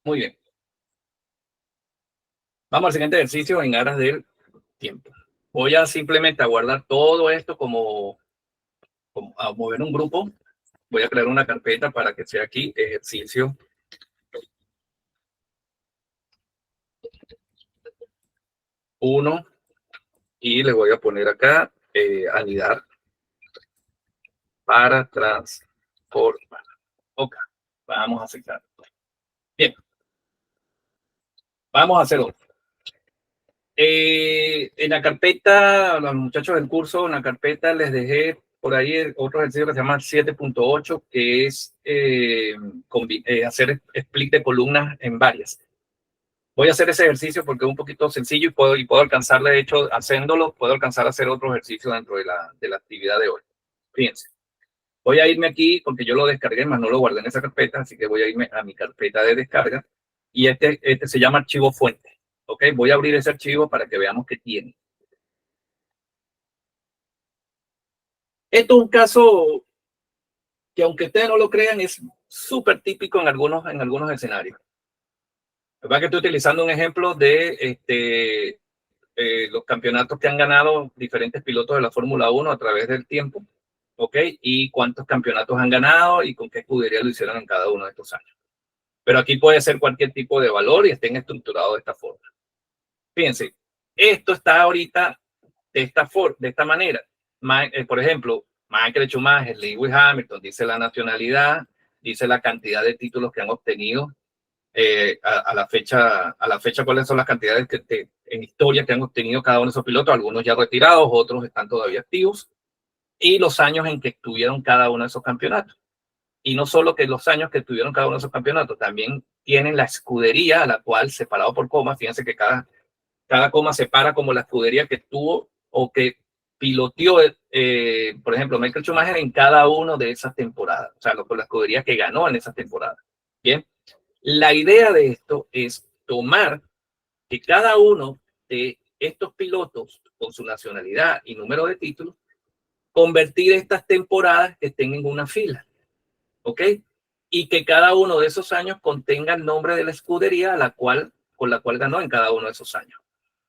Muy bien. Vamos al siguiente ejercicio en aras del tiempo. Voy a simplemente a guardar todo esto como a mover un grupo. Voy a crear una carpeta para que sea aquí ejercicio 1 y le voy a poner acá anidar para transformar. Ok, vamos a aceptar. Bien, vamos a hacer otro. En la carpeta, a los muchachos del curso, en la carpeta les dejé por ahí otro ejercicio que se llama 7.8, que es hacer split de columnas en varias. Voy a hacer ese ejercicio porque es un poquito sencillo y puedo alcanzar, de hecho, haciéndolo, puedo alcanzar a hacer otro ejercicio dentro de la actividad de hoy. Fíjense, voy a irme aquí porque yo lo descargué, más no lo guardé en esa carpeta, así que voy a irme a mi carpeta de descarga y este se llama archivo fuente. Ok, voy a abrir ese archivo para que veamos qué tiene. Esto es un caso que, aunque ustedes no lo crean, es súper típico en algunos escenarios. La verdad que estoy utilizando un ejemplo de los campeonatos que han ganado diferentes pilotos de la Fórmula 1 a través del tiempo, ¿ok? Y cuántos campeonatos han ganado y con qué escudería lo hicieron en cada uno de estos años. Pero aquí puede ser cualquier tipo de valor y estén estructurados de esta forma. Fíjense, esto está ahorita de esta manera. Por ejemplo, Michael Schumacher, Lewis Hamilton, dice la nacionalidad, dice la cantidad de títulos que han obtenido a la fecha, cuáles son las cantidades en historia que han obtenido cada uno de esos pilotos, algunos ya retirados, otros están todavía activos, y los años en que estuvieron cada uno de esos campeonatos. Y no solo que los años que estuvieron cada uno de esos campeonatos, también tienen la escudería a la cual, separado por comas, fíjense que cada coma separa como la escudería que tuvo o que piloteó, por ejemplo, Michael Schumacher en cada uno de esas temporadas, o sea, con la escudería que ganó en esas temporadas. Bien, la idea de esto es tomar que cada uno de estos pilotos, con su nacionalidad y número de títulos, convertir estas temporadas que estén en una fila, ¿ok? Y que cada uno de esos años contenga el nombre de la escudería con la cual ganó en cada uno de esos años.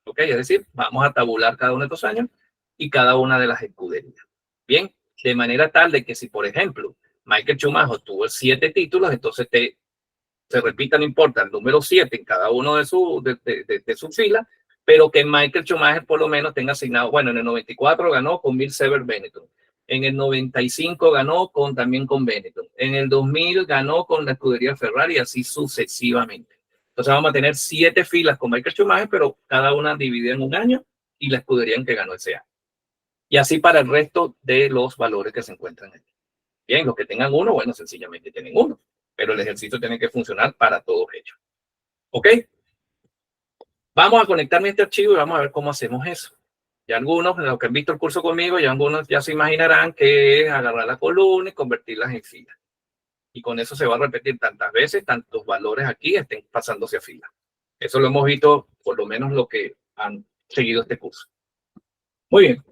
¿Ok? Es decir, vamos a tabular cada uno de estos años y cada una de las escuderías. Bien, de manera tal de que si, por ejemplo, Michael Schumacher tuvo 7 títulos, entonces se repita, no importa, el número 7 en cada uno de su fila, pero que Michael Schumacher por lo menos tenga asignado, bueno, en el 94 ganó con Bill Sever Benetton, en el 95 ganó también con Benetton, en el 2000 ganó con la escudería Ferrari y así sucesivamente. Entonces vamos a tener 7 filas con Michael Schumacher, pero cada una dividida en un año y la escudería en que ganó ese año. Y así para el resto de los valores que se encuentran aquí. Bien, los que tengan uno, bueno, sencillamente tienen uno, pero el ejercicio tiene que funcionar para todos ellos. ¿Ok? Vamos a conectarme a este archivo y vamos a ver cómo hacemos eso. Ya algunos, los que han visto el curso conmigo, ya algunos ya se imaginarán que es agarrar la columna y convertirlas en filas. Y con eso se va a repetir tantas veces, tantos valores aquí estén pasándose a fila. Eso lo hemos visto, por lo menos los que han seguido este curso. Muy bien,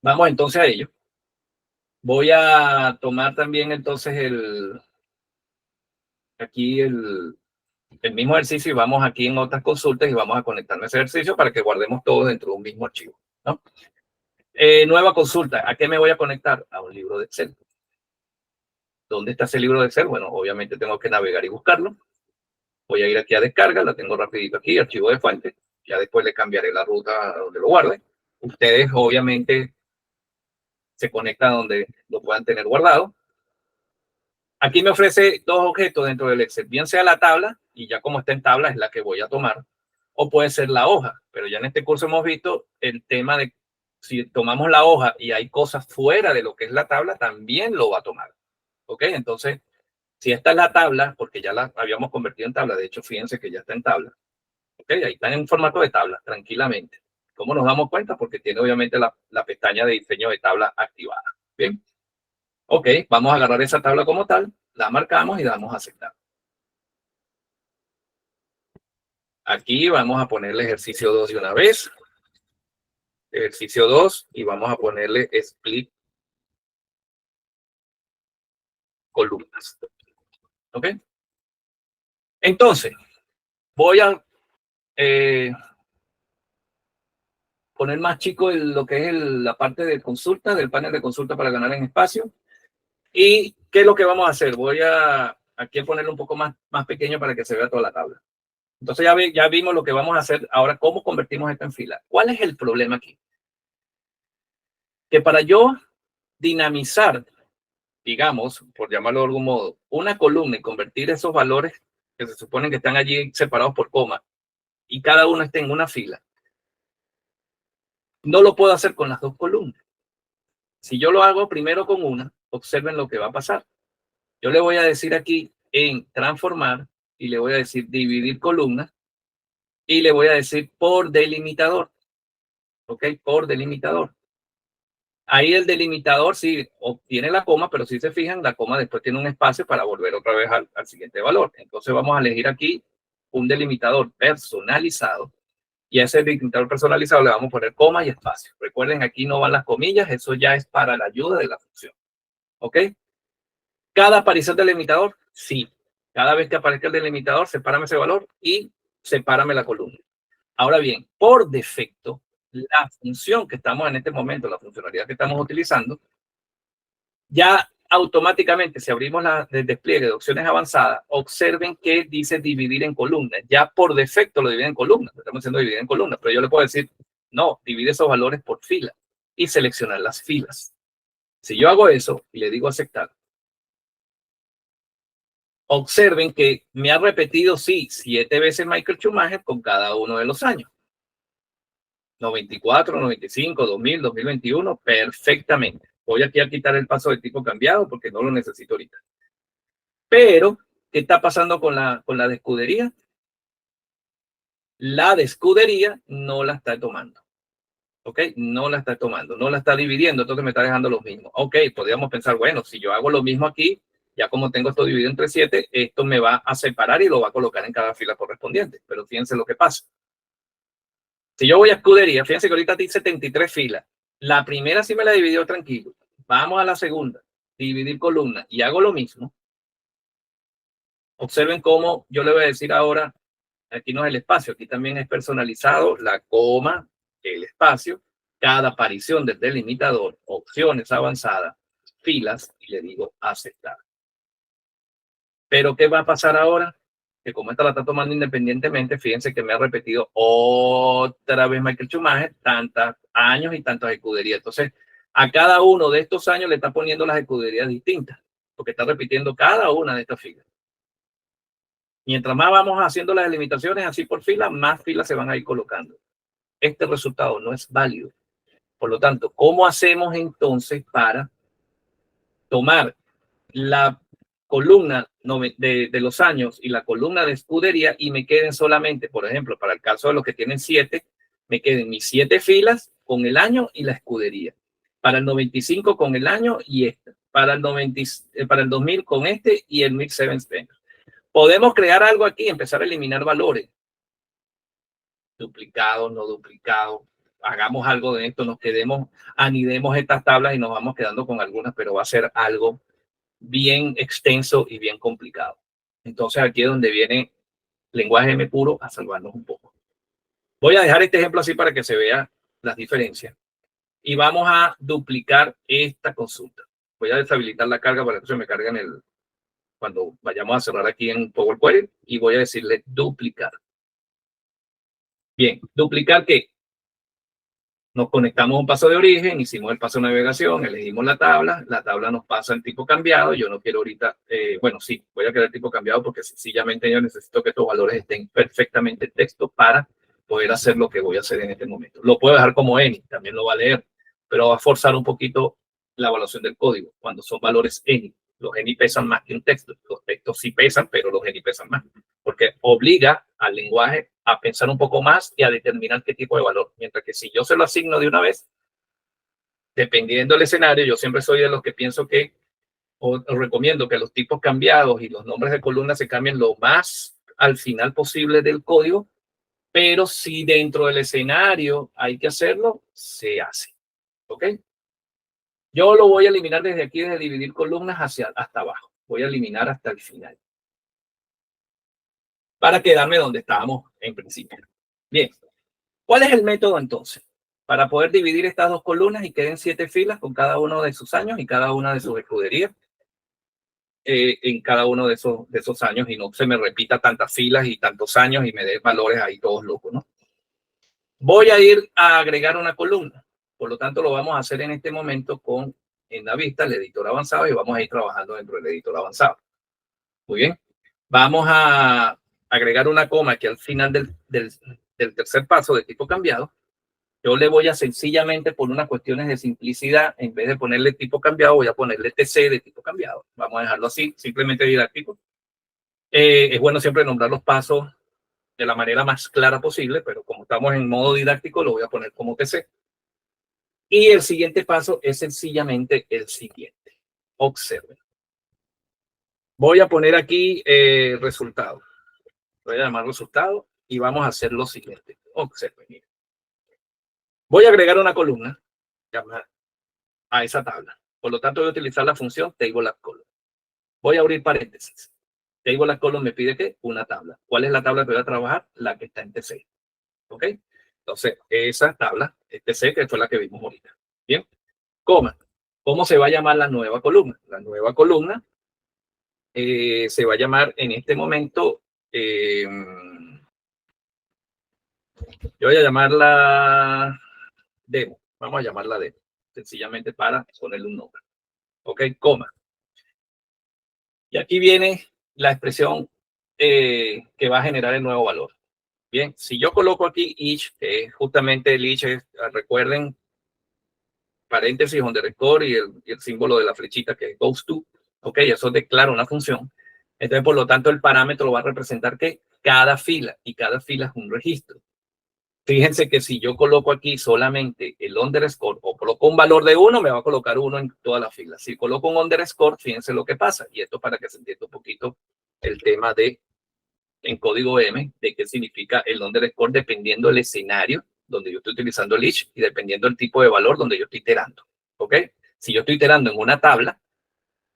vamos entonces a ello. Voy a tomar también entonces aquí el mismo ejercicio y vamos aquí en otras consultas y vamos a conectarme a ese ejercicio para que guardemos todo dentro de un mismo archivo, ¿no? Nueva consulta. ¿A qué me voy a conectar? A un libro de Excel. ¿Dónde está ese libro de Excel? Bueno, obviamente tengo que navegar y buscarlo. Voy a ir aquí a descarga, la tengo rapidito aquí, archivo de fuente. Ya después le cambiaré la ruta a donde lo guarde. Ustedes obviamente se conectan donde lo puedan tener guardado. Aquí me ofrece 2 objetos dentro del Excel, bien sea la tabla, y ya como está en tabla es la que voy a tomar, o puede ser la hoja, pero ya en este curso hemos visto el tema de si tomamos la hoja y hay cosas fuera de lo que es la tabla, también lo va a tomar. ¿Ok? Entonces, si esta es la tabla, porque ya la habíamos convertido en tabla, de hecho, fíjense que ya está en tabla. ¿Ok? Ahí está en formato de tabla, tranquilamente. ¿Cómo nos damos cuenta? Porque tiene obviamente la pestaña de diseño de tabla activada. Bien. Ok, vamos a agarrar esa tabla como tal, la marcamos y damos a aceptar. Aquí vamos a ponerle ejercicio 2 de una vez. Ejercicio 2 y vamos a ponerle split columnas. ¿Ok? Entonces, voy a poner más chico lo que es la parte de consulta, del panel de consulta para ganar en espacio. ¿Y qué es lo que vamos a hacer? Voy a aquí a ponerlo un poco más pequeño para que se vea toda la tabla. Entonces ya vimos lo que vamos a hacer. Ahora, ¿cómo convertimos esto en fila? ¿Cuál es el problema aquí? Que para yo dinamizar, digamos, por llamarlo de algún modo, una columna y convertir esos valores que se suponen que están allí separados por coma y cada uno esté en una fila, no lo puedo hacer con las dos columnas. Si yo lo hago primero con una, observen lo que va a pasar. Yo le voy a decir aquí en transformar y le voy a decir dividir columnas y le voy a decir por delimitador. ¿Ok? Por delimitador. Ahí el delimitador sí obtiene la coma, pero si se fijan, la coma después tiene un espacio para volver otra vez al siguiente valor. Entonces vamos a elegir aquí un delimitador personalizado y a ese delimitador personalizado le vamos a poner coma y espacio. Recuerden, aquí no van las comillas, eso ya es para la ayuda de la función. ¿Ok? Cada aparición del delimitador, sí. Cada vez que aparezca el delimitador, sepárame ese valor y sepárame la columna. Ahora bien, por defecto, la función que estamos en este momento, la funcionalidad que estamos utilizando, ya automáticamente, si abrimos el despliegue de opciones avanzadas, observen que dice dividir en columnas. Ya por defecto lo divide en columnas, estamos haciendo dividir en columnas, pero yo le puedo decir, no, divide esos valores por fila y seleccionar las filas. Si yo hago eso y le digo aceptar, observen que me ha repetido, sí, 7 veces Michael Schumacher con cada uno de los años. 94, 95, 2000, 2021, perfectamente. Voy aquí a quitar el paso de tipo cambiado porque no lo necesito ahorita. Pero, ¿qué está pasando con la de escudería? La de escudería no la está tomando. ¿Ok? No la está tomando, no la está dividiendo, entonces me está dejando lo mismo. Ok, podríamos pensar, bueno, si yo hago lo mismo aquí, ya como tengo esto dividido entre 7, esto me va a separar y lo va a colocar en cada fila correspondiente. Pero fíjense lo que pasa. Si yo voy a escudería, fíjense que ahorita tiene 73 filas. La primera sí me la dividió tranquilo. Vamos a la segunda, dividir columna y hago lo mismo. Observen cómo yo le voy a decir ahora, aquí no es el espacio, aquí también es personalizado, la coma, el espacio, cada aparición del delimitador, opciones avanzadas, filas, y le digo aceptar. Pero ¿qué va a pasar ahora? Que como esta la está tomando independientemente, fíjense que me ha repetido otra vez Michael Schumacher, tantos años y tantas escuderías. Entonces, a cada uno de estos años le está poniendo las escuderías distintas, porque está repitiendo cada una de estas filas. Mientras más vamos haciendo las delimitaciones así por fila, más filas se van a ir colocando. Este resultado no es válido. Por lo tanto, ¿cómo hacemos entonces para tomar la columna de los años y la columna de escudería y me queden solamente, por ejemplo, para el caso de los que tienen 7, me queden mis 7 filas con el año y la escudería? Para el 95 con el año y esta. Para el 2000 con este y el 1007. Podemos crear algo aquí, empezar a eliminar valores. Duplicado, no duplicado. Hagamos algo de esto, nos quedemos, anidemos estas tablas y nos vamos quedando con algunas, pero va a ser algo bien extenso y bien complicado. Entonces aquí es donde viene lenguaje M puro a salvarnos un poco. Voy a dejar este ejemplo así para que se vea las diferencias. Y vamos a duplicar esta consulta. Voy a deshabilitar la carga para que se me cargue cuando vayamos a cerrar aquí en Power Query y voy a decirle duplicar. Bien, duplicar ¿qué? Nos conectamos a un paso de origen, hicimos el paso de navegación, elegimos la tabla nos pasa el tipo cambiado. Yo no quiero ahorita, bueno, sí, voy a querer el tipo cambiado porque sencillamente yo necesito que estos valores estén perfectamente en texto para poder hacer lo que voy a hacer en este momento. Lo puedo dejar como ENI, también lo va a leer, pero va a forzar un poquito la evaluación del código cuando son valores ENI. Los ENI pesan más que un texto. Los textos sí pesan, pero los ENI pesan más, porque obliga al lenguaje a pensar un poco más y a determinar qué tipo de valor. Mientras que si yo se lo asigno de una vez, dependiendo del escenario, yo siempre soy de los que pienso que, o recomiendo que los tipos cambiados y los nombres de columnas se cambien lo más al final posible del código, pero si dentro del escenario hay que hacerlo, se hace. ¿Ok? Yo lo voy a eliminar desde aquí, desde dividir columnas hasta abajo. Voy a eliminar hasta el final. para quedarme donde estábamos en principio. Bien, ¿cuál es el método entonces? Para poder dividir estas dos columnas y queden 7 filas con cada uno de sus años y cada una de sus escuderías en cada uno de esos años y no se me repita tantas filas y tantos años y me dé valores ahí todos locos, ¿no? Voy a ir a agregar una columna. Por lo tanto, lo vamos a hacer en este momento en la vista, el editor avanzado, y vamos a ir trabajando dentro del editor avanzado. Muy bien. Vamos a agregar una coma aquí al final del tercer paso de tipo cambiado. Yo le voy a sencillamente, por unas cuestiones de simplicidad, en vez de ponerle tipo cambiado, voy a ponerle TC de tipo cambiado. Vamos a dejarlo así, simplemente didáctico. Es bueno siempre nombrar los pasos de la manera más clara posible, pero como estamos en modo didáctico, lo voy a poner como TC. Y el siguiente paso es sencillamente el siguiente. Observen. Voy a poner aquí resultado. Voy a llamar resultado y vamos a hacer lo siguiente. Observen. Miren. Voy a agregar una columna a esa tabla. Por lo tanto, voy a utilizar la función TableAddColumn. Voy a abrir paréntesis. TableAddColumn me pide que una tabla. ¿Cuál es la tabla que voy a trabajar? La que está en TC. ¿Ok? Entonces, esa tabla, TC, que fue la que vimos ahorita. Bien. Coma. ¿Cómo se va a llamar la nueva columna? La nueva columna se va a llamar en este momento, yo voy a llamarla demo. Vamos a llamarla demo. Sencillamente para ponerle un nombre. Ok, coma. Y aquí viene la expresión que va a generar el nuevo valor. Bien, si yo coloco aquí each, que es justamente el each, recuerden, paréntesis, underscore y el símbolo de la flechita que es goes to. Ok, eso declara una función. Entonces, por lo tanto, el parámetro va a representar que cada fila, y cada fila es un registro. Fíjense que si yo coloco aquí solamente el underscore o coloco un valor de 1, me va a colocar 1 en toda la fila. Si coloco un underscore, fíjense lo que pasa. Y esto para que se entienda un poquito el tema de, en código M, de qué significa el underscore dependiendo del escenario donde yo estoy utilizando el each y dependiendo del tipo de valor donde yo estoy iterando. ¿Ok? Si yo estoy iterando en una tabla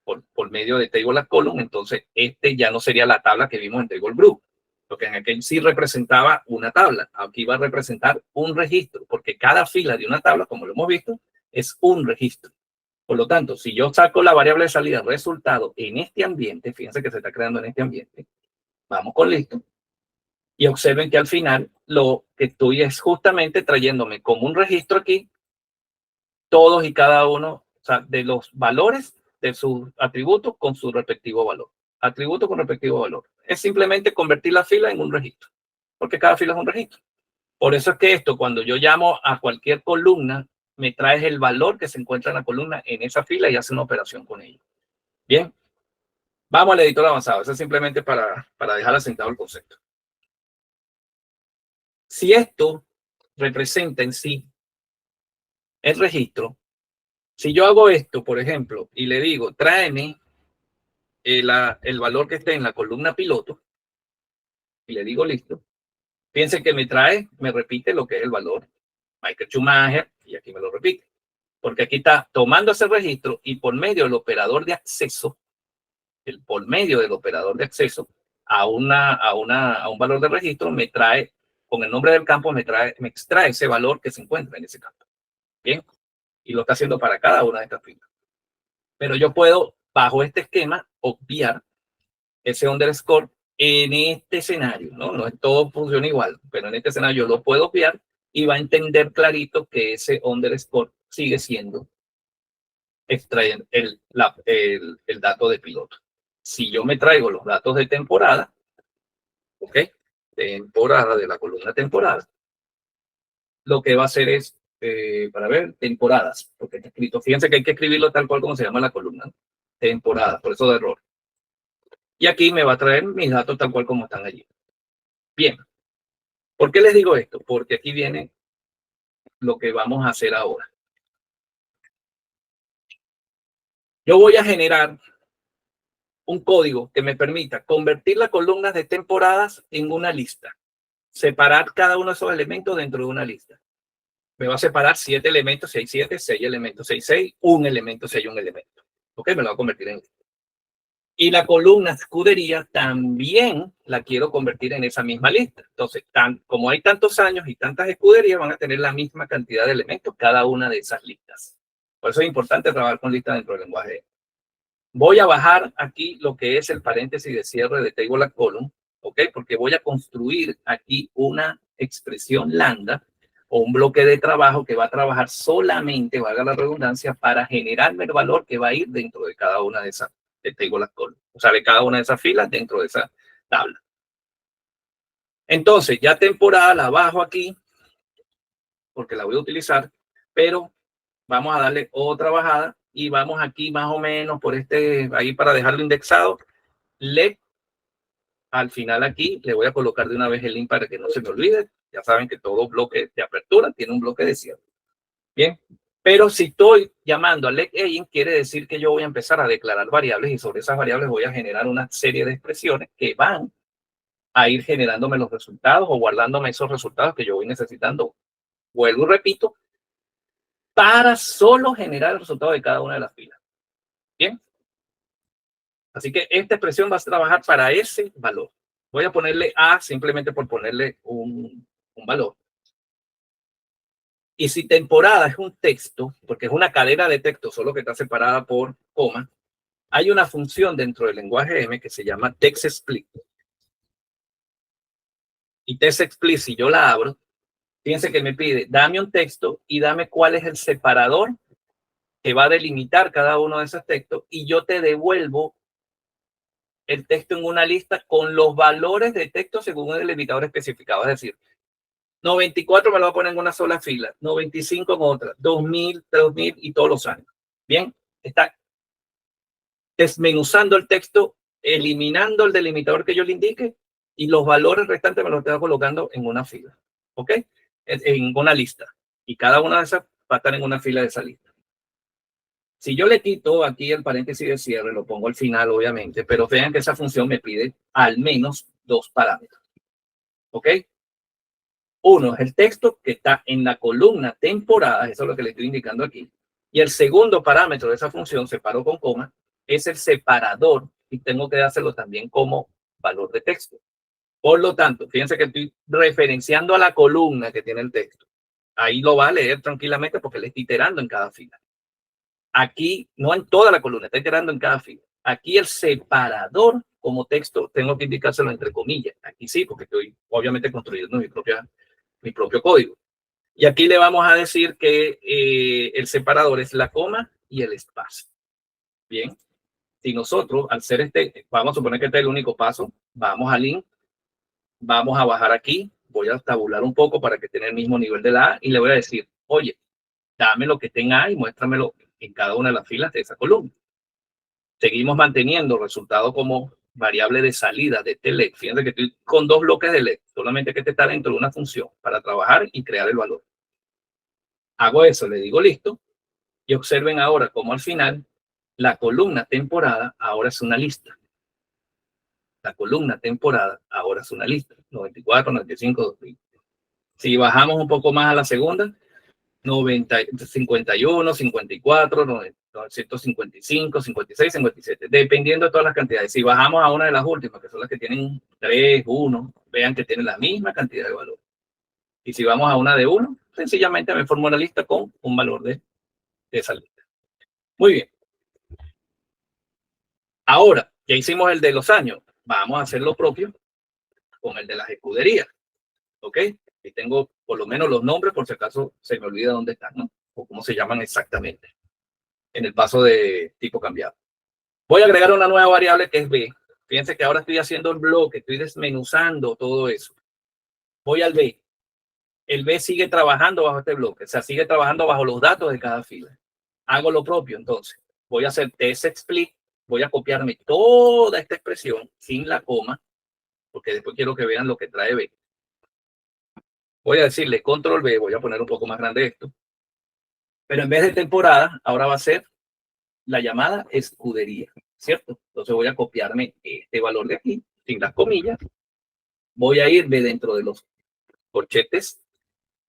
por medio de TableAddColumn, entonces este ya no sería la tabla que vimos en TableGroup. Porque en aquel sí representaba una tabla. Aquí va a representar un registro, porque cada fila de una tabla, como lo hemos visto, es un registro. Por lo tanto, si yo saco la variable de salida resultado en este ambiente, fíjense que se está creando en este ambiente, vamos con listo, y observen que al final lo que estoy es justamente trayéndome como un registro aquí todos y cada uno, o sea, de los valores de sus atributos con su respectivo valor. Atributo con respectivo valor. Es simplemente convertir la fila en un registro, porque cada fila es un registro. Por eso es que esto, cuando yo llamo a cualquier columna, me trae el valor que se encuentra en la columna en esa fila y hace una operación con ella. Bien, vamos al editor avanzado. Eso es simplemente para dejar asentado el concepto. Si esto representa en sí el registro, si yo hago esto, por ejemplo, y le digo, tráeme el valor que esté en la columna piloto, y le digo listo, piensen que me repite lo que es el valor Michael Schumacher, y aquí me lo repite, porque aquí está tomando ese registro y por medio del operador de acceso, por medio del operador de acceso a un valor de registro, me trae, con el nombre del campo, me extrae ese valor que se encuentra en ese campo. Bien, y lo está haciendo para cada una de estas filas. Pero yo puedo, bajo este esquema, obviar ese underscore en este escenario, ¿no? No es todo funciona igual, pero en este escenario yo lo puedo obviar y va a entender clarito que ese underscore sigue siendo extraer el dato de piloto. Si yo me traigo los datos de temporada, ¿ok? Temporada de la columna temporada, lo que va a hacer es, para ver, temporadas, porque está escrito, fíjense que hay que escribirlo tal cual como se llama la columna, ¿no? Temporada, por eso de error. Y aquí me va a traer mis datos tal cual como están allí. Bien. ¿Por qué les digo esto? Porque aquí viene lo que vamos a hacer ahora. Yo voy a generar un código que me permita convertir las columnas de temporadas en una lista. Separar cada uno de esos elementos dentro de una lista. Me va a separar 7 elementos si hay 7, 6 elementos si hay 6, un elemento si hay un elemento. ¿Ok? Me lo va a convertir en lista. Y la columna escudería también la quiero convertir en esa misma lista. Entonces, como hay tantos años y tantas escuderías, van a tener la misma cantidad de elementos cada una de esas listas. Por eso es importante trabajar con listas dentro del lenguaje. Voy a bajar aquí lo que es el paréntesis de cierre de table at column, ¿ok? Porque voy a construir aquí una expresión lambda o un bloque de trabajo que va a trabajar solamente, valga la redundancia, para generarme el valor que va a ir dentro de cada una de esas de table at column, o sea, de cada una de esas filas dentro de esa tabla. Entonces, ya temporada la bajo aquí porque la voy a utilizar, pero vamos a darle otra bajada y vamos aquí más o menos por ahí para dejarlo indexado. Al final aquí le voy a colocar de una vez el link para que no se me olvide. Ya saben que todo bloque de apertura tiene un bloque de cierre. Bien, pero si estoy llamando a let-agent, quiere decir que yo voy a empezar a declarar variables y sobre esas variables voy a generar una serie de expresiones que van a ir generándome los resultados o guardándome esos resultados que yo voy necesitando. Vuelvo y repito, para solo generar el resultado de cada una de las filas. Bien. Así que esta expresión va a trabajar para ese valor. Voy a ponerle A simplemente por ponerle un valor. Y si temporada es un texto, porque es una cadena de texto, solo que está separada por coma, hay una función dentro del lenguaje M que se llama TextSplit. Y TextSplit, si yo la abro, fíjense que me pide, dame un texto y dame cuál es el separador que va a delimitar cada uno de esos textos y yo te devuelvo el texto en una lista con los valores de texto según el delimitador especificado. Es decir, 94 me lo voy a poner en una sola fila, 95 en otra, 2000, 3000 y todos los años. Bien, está desmenuzando el texto, eliminando el delimitador que yo le indique y los valores restantes me los estoy colocando en una fila. ¿Ok? En una lista. Y cada una de esas va a estar en una fila de esa lista. Si yo le quito aquí el paréntesis de cierre, lo pongo al final, obviamente, pero vean que esa función me pide al menos dos parámetros. ¿Ok? Uno es el texto que está en la columna temporada, eso es lo que le estoy indicando aquí. Y el segundo parámetro de esa función, separo con coma, es el separador y tengo que dárselo también como valor de texto. Por lo tanto, fíjense que estoy referenciando a la columna que tiene el texto. Ahí lo va a leer tranquilamente porque le estoy iterando en cada fila. Aquí, no en toda la columna, está iterando en cada fila. Aquí el separador como texto tengo que indicárselo entre comillas. Aquí sí, porque estoy obviamente construyendo mi propio código. Y aquí le vamos a decir que el separador es la coma y el espacio. Bien, si nosotros al ser vamos a suponer que este es el único paso, vamos al link, vamos a bajar aquí, voy a tabular un poco para que tenga el mismo nivel de la A y le voy a decir, oye, dame lo que tenga A y muéstramelo en cada una de las filas de esa columna. Seguimos manteniendo el resultado como variable de salida de este LED. Fíjense que estoy con dos bloques de LED, solamente que este está dentro de una función para trabajar y crear el valor. Hago eso, le digo listo, y observen ahora cómo al final la columna temporada ahora es una lista. La columna temporada ahora es una lista. 94, 95, 2000. Si bajamos un poco más a la segunda, 90, 51, 54, 955, 56, 57, dependiendo de todas las cantidades. Si bajamos a una de las últimas, que son las que tienen 3, 1, vean que tienen la misma cantidad de valor. Y si vamos a una de 1, sencillamente me formo una lista con un valor de esa lista. Muy bien. Ahora, ya hicimos el de los años. Vamos a hacer lo propio con el de las escuderías. ¿Ok? Y tengo por lo menos los nombres por si acaso se me olvida dónde están, ¿no? O cómo se llaman exactamente en el paso de tipo cambiado. Voy a agregar una nueva variable que es B. Fíjense que ahora estoy haciendo el bloque, estoy desmenuzando todo eso. Voy al B. El B sigue trabajando bajo este bloque, o sea, sigue trabajando bajo los datos de cada fila. Hago lo propio, entonces. Voy a hacer TextSplit, voy a copiarme toda esta expresión sin la coma, porque después quiero que vean lo que trae B. Voy a decirle control B, voy a poner un poco más grande esto. Pero en vez de temporada, ahora va a ser la llamada escudería, ¿cierto? Entonces voy a copiarme este valor de aquí, sin las comillas. Voy a irme dentro de los corchetes,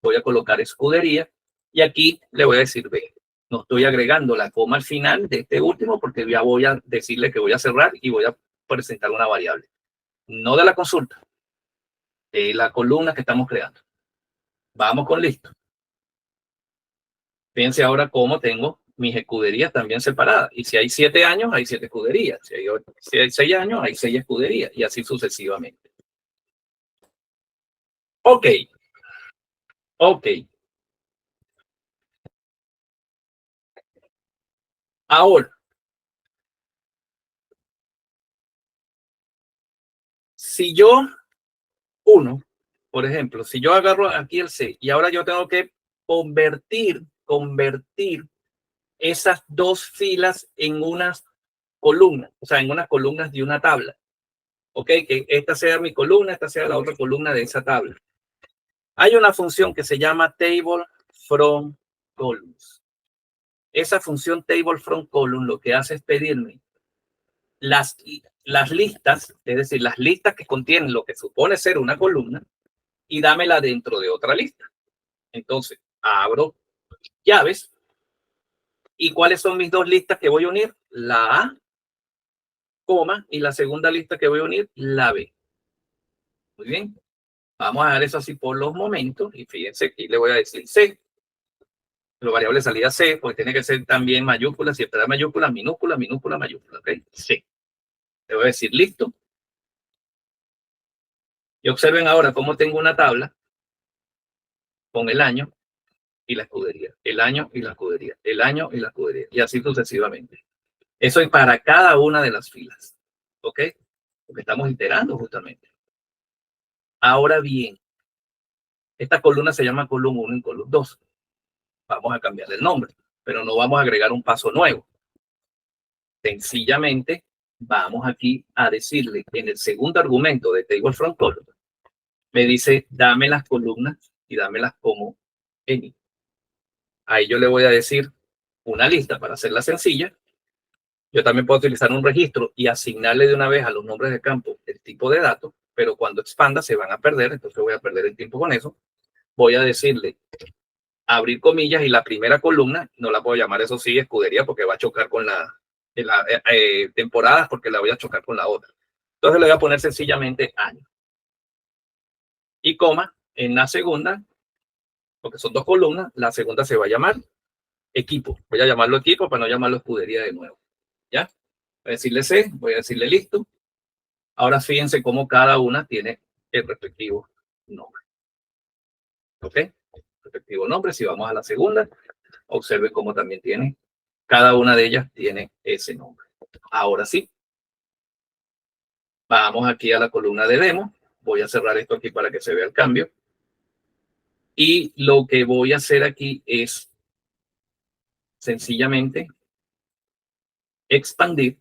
voy a colocar escudería y aquí le voy a decir B. No estoy agregando la coma al final de este último porque ya voy a decirle que voy a cerrar y voy a presentar una variable. No de la consulta, de la columna que estamos creando. Vamos con listo. Fíjense ahora cómo tengo mis escuderías también separadas. Y si hay 7 años, hay 7 escuderías. Si hay 6 años, hay 6 escuderías. Y así sucesivamente. Ok. Ok. Ahora, si yo, por ejemplo, si yo agarro aquí el C y ahora yo tengo que convertir esas dos filas en unas columnas, o sea, en unas columnas de una tabla. Ok, que esta sea mi columna, esta sea la otra columna de esa tabla. Hay una función que se llama table from columns. Esa función table from column lo que hace es pedirme las listas, es decir, las listas que contienen lo que supone ser una columna y dámela dentro de otra lista. Entonces, abro llaves. ¿Y cuáles son mis dos listas que voy a unir? La A, coma, y la segunda lista que voy a unir, la B. Muy bien. Vamos a dar eso así por los momentos. Y fíjense, aquí le voy a decir C. La variable de salida C, porque tiene que ser también mayúscula, siempre da mayúscula, minúscula, minúscula, mayúscula. ¿Ok? C. Le voy a decir listo. Y observen ahora cómo tengo una tabla con el año y la escudería. El año y la escudería. El año y la escudería. Y así sucesivamente. Eso es para cada una de las filas. ¿Ok? Porque estamos iterando justamente. Ahora bien, esta columna se llama columna 1 y columna 2. Vamos a cambiarle el nombre, pero no vamos a agregar un paso nuevo. Sencillamente, vamos aquí a decirle en el segundo argumento de table from column, me dice, dame las columnas y dámelas como any. Ahí yo le voy a decir una lista para hacerla sencilla. Yo también puedo utilizar un registro y asignarle de una vez a los nombres de campo el tipo de datos, pero cuando expanda se van a perder, entonces voy a perder el tiempo con eso. Voy a decirle abrir comillas y la primera columna, no la puedo llamar eso sí escudería porque va a chocar con la temporadas porque la voy a chocar con la otra. Entonces le voy a poner sencillamente año. Y coma, en la segunda, porque son dos columnas, la segunda se va a llamar equipo. Voy a llamarlo equipo para no llamarlo escudería de nuevo. ¿Ya? Voy a decirle C, voy a decirle listo. Ahora fíjense cómo cada una tiene el respectivo nombre. ¿Ok? Respectivo nombre. Si vamos a la segunda, observe cómo también tiene, cada una de ellas tiene ese nombre. Ahora sí. Vamos aquí a la columna de demo. Voy a cerrar esto aquí para que se vea el cambio. Y lo que voy a hacer aquí es sencillamente expandir.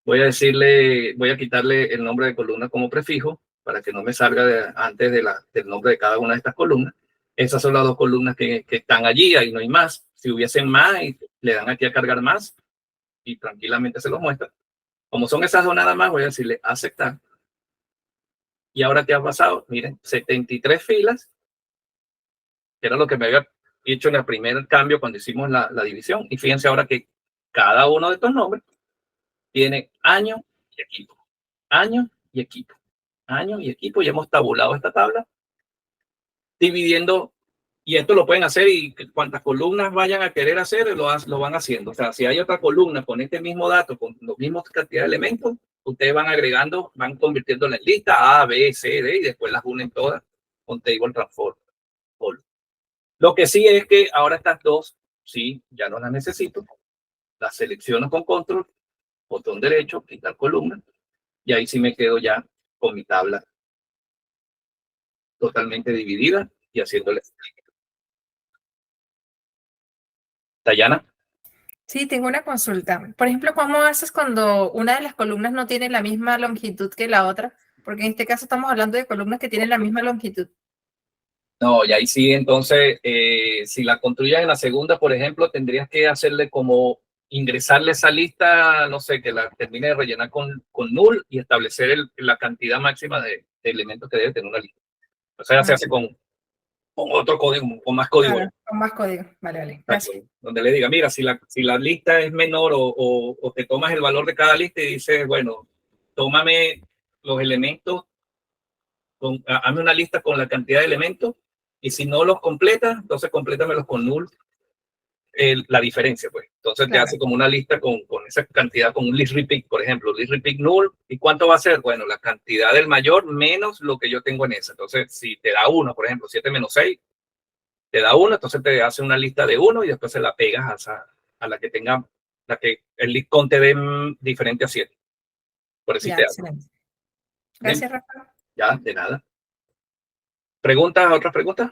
Voy a quitarle el nombre de columna como prefijo para que no me salga antes del nombre de cada una de estas columnas. Esas son las dos columnas que están allí, ahí no hay más. Si hubiesen más, le dan aquí a cargar más y tranquilamente se los muestra. Como son esas dos nada más, voy a decirle aceptar. Y ahora, ¿qué ha pasado? Miren, 73 filas, que era lo que me había hecho en el primer cambio cuando hicimos la división. Y fíjense ahora que cada uno de estos nombres tiene año y equipo. Año y equipo. Año y equipo. Ya hemos tabulado esta tabla dividiendo, y esto lo pueden hacer y cuantas columnas vayan a querer hacer, lo van haciendo. O sea, si hay otra columna con este mismo dato, con los mismos cantidad de elementos, ustedes van agregando, van convirtiéndola en lista A, B, C, D, y después las unen todas con table transform. Lo que sí es que ahora estas dos, sí, ya no las necesito. Las selecciono con control, botón derecho, quitar columna, y ahí sí me quedo ya con mi tabla totalmente dividida y haciéndole. Dayana. Sí, tengo una consulta. Por ejemplo, ¿cómo haces cuando una de las columnas no tiene la misma longitud que la otra? Porque en este caso estamos hablando de columnas que tienen la misma longitud. No, y ahí sí, entonces, si la construyas en la segunda, por ejemplo, tendrías que hacerle como ingresarle esa lista, no sé, que la termine de rellenar con null y establecer la cantidad máxima de elementos que debe tener una lista. O sea, se hace con con otro código, con más código. Claro, con más código. Vale, vale. Gracias. Donde le diga, mira, si la lista es menor o te tomas el valor de cada lista y dices, bueno, tómame los elementos, hazme una lista con la cantidad de elementos y si no los completas, entonces complétamelos con null, la diferencia, pues. Entonces te Claro. hace como una lista con esa cantidad, con un list repeat, por ejemplo, list repeat null. ¿Y cuánto va a ser? Bueno, la cantidad del mayor menos lo que yo tengo en esa. Entonces, si te da 1, por ejemplo, 7 menos 6, te da 1, entonces te hace una lista de 1 y después se la pegas a la que tenga, la que el list count te dé diferente a 7. Por eso Ya, te hace. excelente. Gracias, Rafa. Ya, de nada. ¿Preguntas? ¿Otras preguntas?